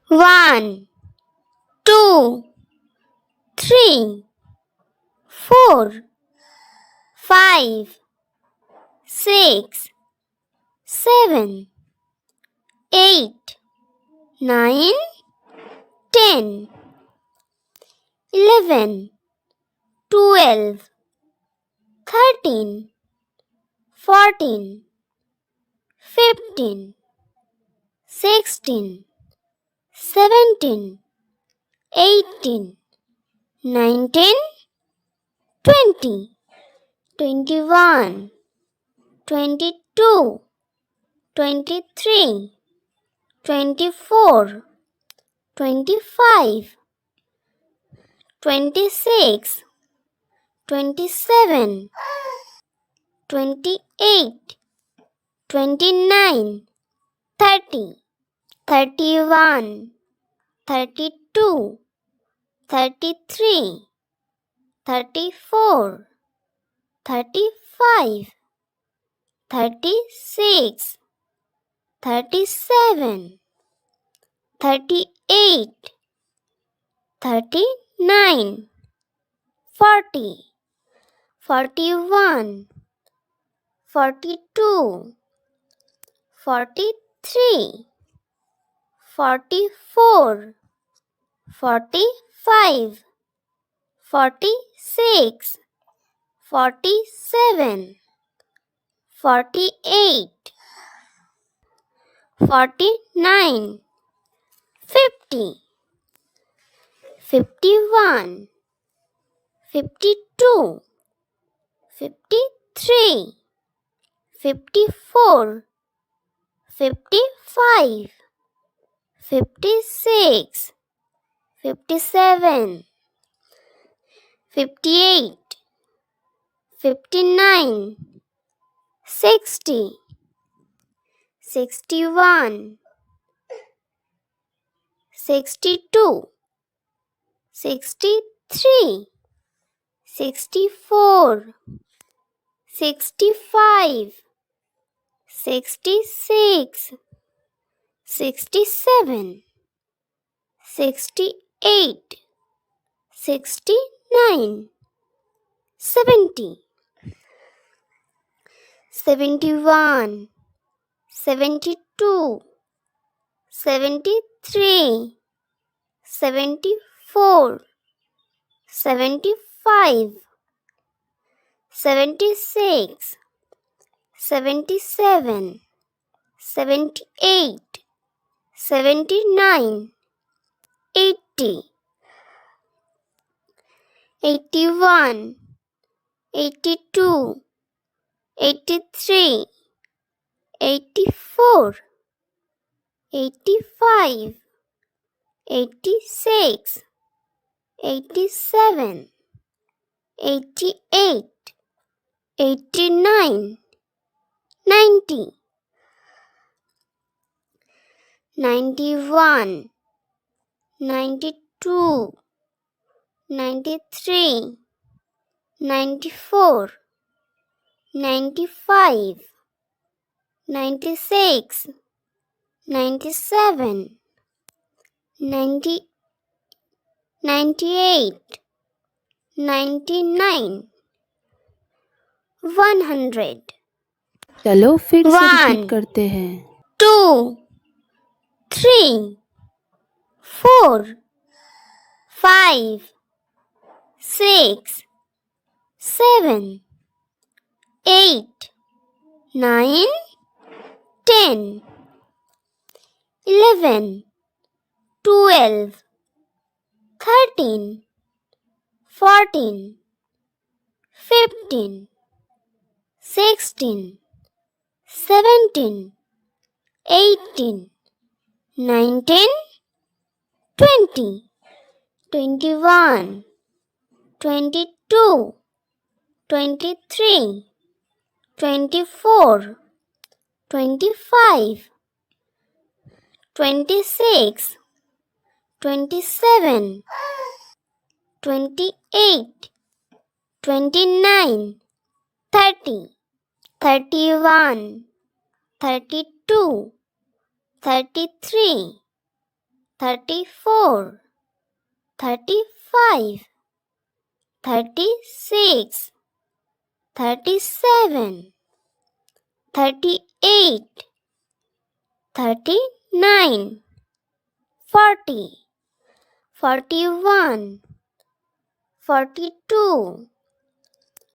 1, 2, 3, 4, 5, 6, 7, 8, 9, 10, 11, 12, 13, 14, 15, 16, 17, 18, 19, 20, 21, 22, 23, 24, 25, 26, 27, 28, 29, 30, 31, 32, 33, 34, 35, 36, 37, 38, 39, 40, 41, 42, 43, 44, 45, 46, 47, 48, 49, 50, 51, 52, 53, 54, 55, 56, 57, 58, 59, 60, 61, 62, 63, 64, 65, 66, 67, 68, 69, 70, 71, 72, 73, 74, 75, 76, 77, 78, 79, 80, 81, 82, 83, 84, 85, 86, 87, 88, 89, 90, 91, 92, 93, 94, 95, 96, 97, 90, 98, 99, 100. चलो फिर से 1, रिपीट करते हैं. 2, 3, 4, 5, 6, 7, 8, 9, 10, 11, 12, 13, 14, 15, 16, 17, 18, 19, 20, 21, 22, 23, 24, 25, 26, 27, 28, 29, 30, 31, 32, 33, 34, 35, 36, 37, 38, 39, 40, 41, 42,